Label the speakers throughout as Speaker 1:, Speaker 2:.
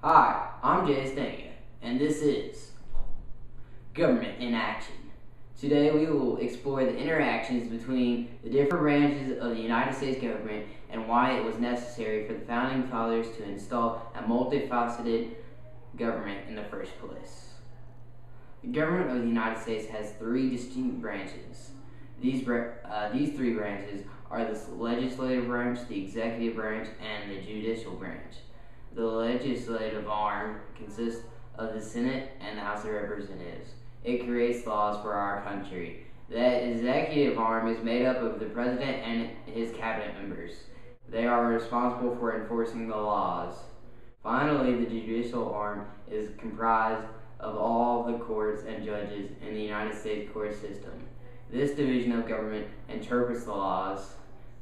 Speaker 1: Hi, I'm Stanga, and this is Government in Action. Today we will explore the interactions between the different branches of the United States government and why it was necessary for the Founding Fathers to install a multifaceted government in the first place. The government of the United States has three distinct branches. These three branches are the legislative branch, the executive branch, and the judicial branch. The legislative arm consists of the Senate and the House of Representatives. It creates laws for our country. The executive arm is made up of the president and his cabinet members. They are responsible for enforcing the laws. Finally, the judicial arm is comprised of all the courts and judges in the United States court system. This division of government interprets the laws.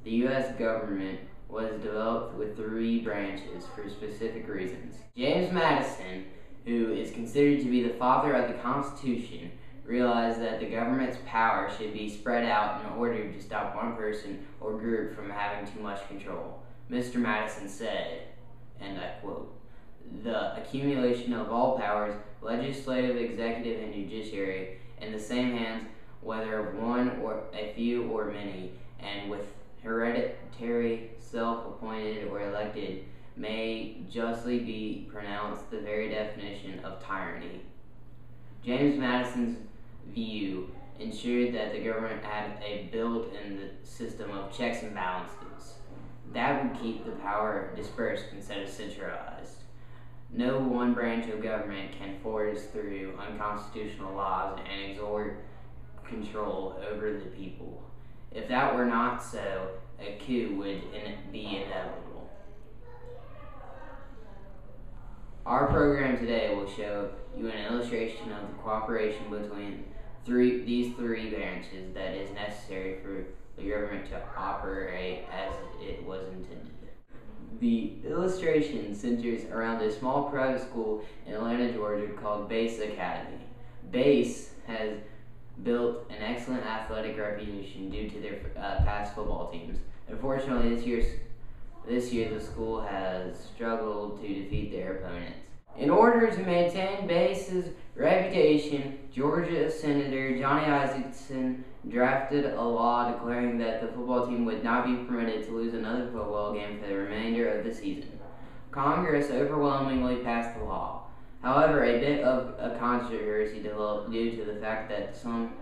Speaker 1: The U.S. government was developed with three branches for specific reasons. James Madison, who is considered to be the father of the Constitution, realized that the government's power should be spread out in order to stop one person or group from having too much control. Mr. Madison said, and I quote, "The accumulation of all powers, legislative, executive, and judiciary, in the same hands, whether of one or a few or many, and with hereditary, self-appointed, or elected, may justly be pronounced the very definition of tyranny." James Madison's view ensured that the government had a built-in system of checks and balances. That would keep the power dispersed instead of centralized. No one branch of government can force through unconstitutional laws and exert control over the people. If that were not so, a coup would be inevitable. Our program today will show you an illustration of the cooperation between these three branches that is necessary for the government to operate as it was intended. The illustration centers around a small private school in Atlanta, Georgia called Bass Academy. Bass has built an excellent athletic reputation due to their past football teams. Unfortunately, this year the school has struggled to defeat their opponents. In order to maintain Bass's reputation, Georgia Senator Johnny Isakson drafted a law declaring that the football team would not be permitted to lose another football game for the remainder of the season. Congress overwhelmingly passed the law. However, a bit of a controversy developed due to the fact that some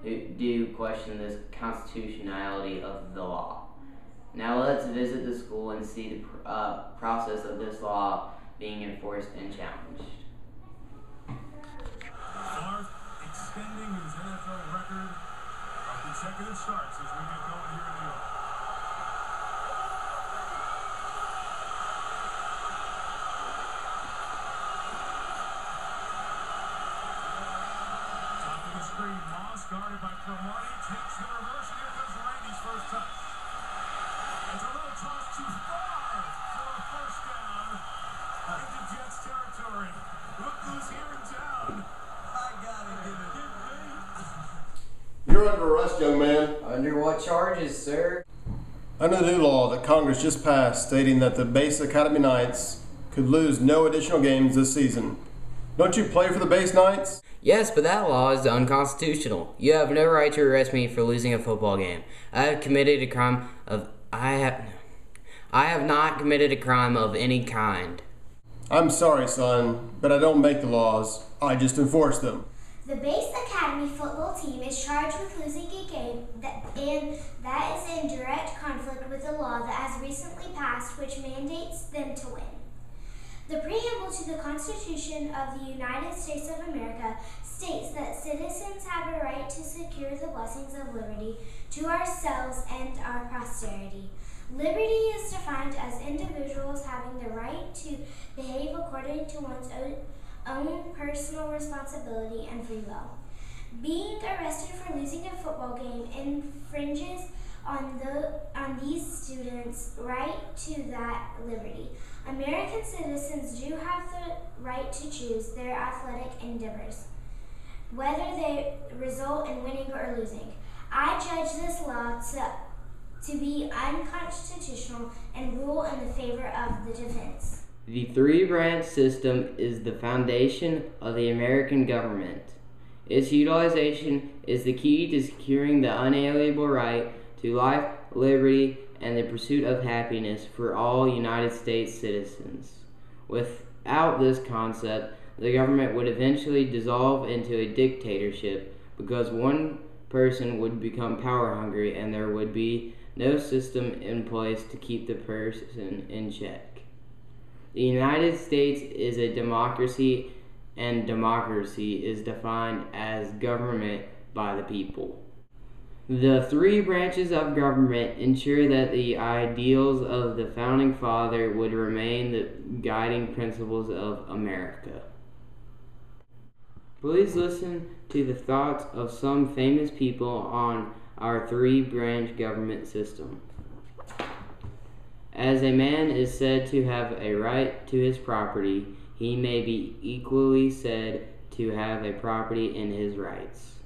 Speaker 1: do question the constitutionality of the law. Now let's visit the school and see the process of this law being enforced and challenged.
Speaker 2: Favre extending his NFL record of consecutive starts as we get going here in New York. Moss guarded by Cromartie, takes the reverse, here comes Randy's first touch. It's a little toss too far for a first down into Jets territory. Look who's here in town. I gotta give it.
Speaker 3: You're under arrest, young man.
Speaker 1: Under what charges, sir?
Speaker 3: Under the new law that Congress just passed stating that the Bass Academy Knights could lose no additional games this season. Don't you play for the Bass Knights?
Speaker 1: Yes, but that law is unconstitutional. You have no right to arrest me for losing a football game. I have not committed a crime of any kind.
Speaker 3: I'm sorry, son, but I don't make the laws. I just enforce them.
Speaker 4: The Bass Academy football team is charged with losing a game and that is in direct conflict with the law that has recently passed, which mandates them to win. The preamble to the Constitution of the United States of America states that citizens have a right to secure the blessings of liberty to ourselves and our posterity. Liberty is defined as individuals having the right to behave according to one's own personal responsibility and free will. Being arrested for losing a football game infringes on these students' right to that liberty. American citizens do have the right to choose their athletic endeavors, whether they result in winning or losing. I judge this law to be unconstitutional and rule in the favor of the defense.
Speaker 1: The three-branch system is the foundation of the American government. Its utilization is the key to securing the unalienable right to life, liberty, and the pursuit of happiness for all United States citizens. Without this concept, the government would eventually dissolve into a dictatorship because one person would become power hungry and there would be no system in place to keep the person in check. The United States is a democracy, and democracy is defined as government by the people. The three branches of government ensure that the ideals of the Founding Father would remain the guiding principles of America. Please listen to the thoughts of some famous people on our three-branch government system. As a man is said to have a right to his property, he may be equally said to have a property in his rights.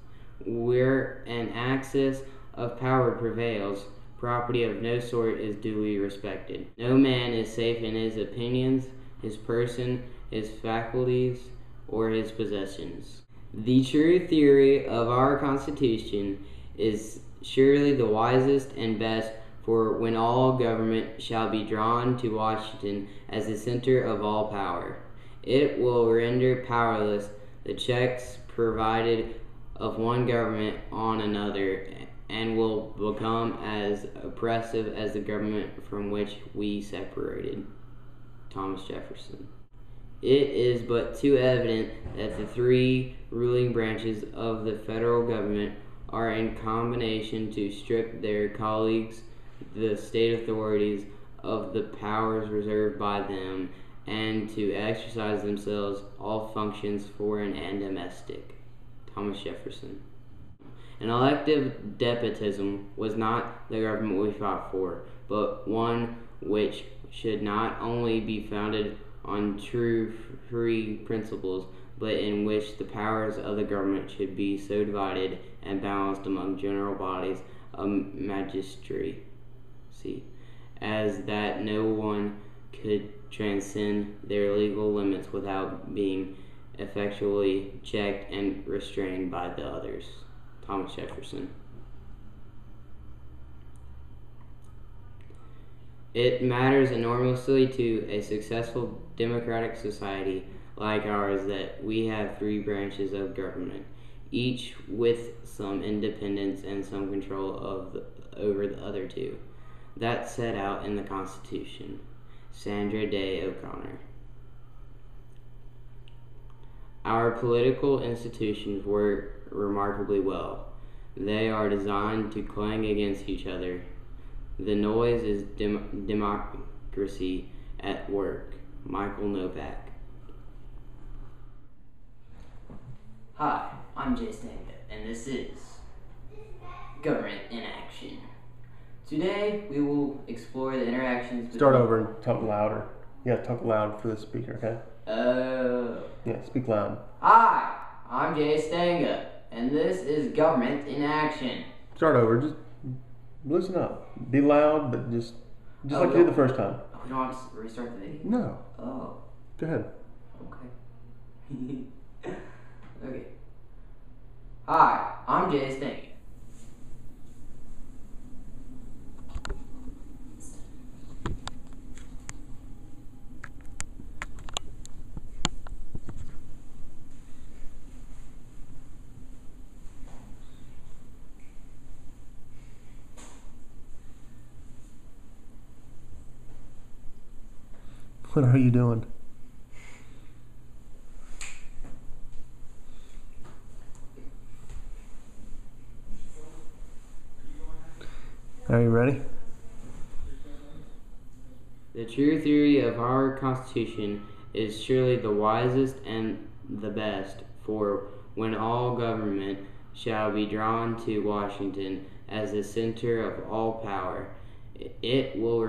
Speaker 1: Where an access of power prevails, property of no sort is duly respected. No man is safe in his opinions, his person, his faculties, or his possessions. The true theory of our Constitution is surely the wisest and best, for when all government shall be drawn to Washington as the center of all power, it will render powerless the checks provided of one government on another, and will become as oppressive as the government from which we separated. Thomas Jefferson. It is but too evident that the three ruling branches of the federal government are in combination to strip their colleagues, the state authorities, of the powers reserved by them, and to exercise themselves all functions foreign and domestic. Thomas Jefferson. An elective despotism was not the government we fought for, but one which should not only be founded on true free principles, but in which the powers of the government should be so divided and balanced among general bodies of magistracy, as that no one could transcend their legal limits without being effectually checked and restrained by the others. Thomas Jefferson. It matters enormously to a successful democratic society like ours that we have three branches of government, each with some independence and some control over the other two. That's set out in the Constitution. Sandra Day O'Connor. Our political institutions work remarkably well. They are designed to clang against each other. The noise is democracy at work. Michael Novak. Hi, I'm Jay Stanga, and this is Government in Action. Today, we will explore the interactions between...
Speaker 3: Start over and talk louder. You gotta talk loud for the speaker, okay? Yeah, speak loud.
Speaker 1: Hi, I'm Jay Stanga, and this is Government in Action.
Speaker 3: Start over. Just loosen up. Be loud, but just like you did the first time.
Speaker 1: We don't have to restart the video?
Speaker 3: No.
Speaker 1: Oh.
Speaker 3: Go ahead.
Speaker 1: Okay. Okay. Hi, I'm Jay Stanga.
Speaker 3: What are you doing? Are you ready?
Speaker 1: The true theory of our Constitution is surely the wisest and the best, for when all government shall be drawn to Washington as the center of all power, it will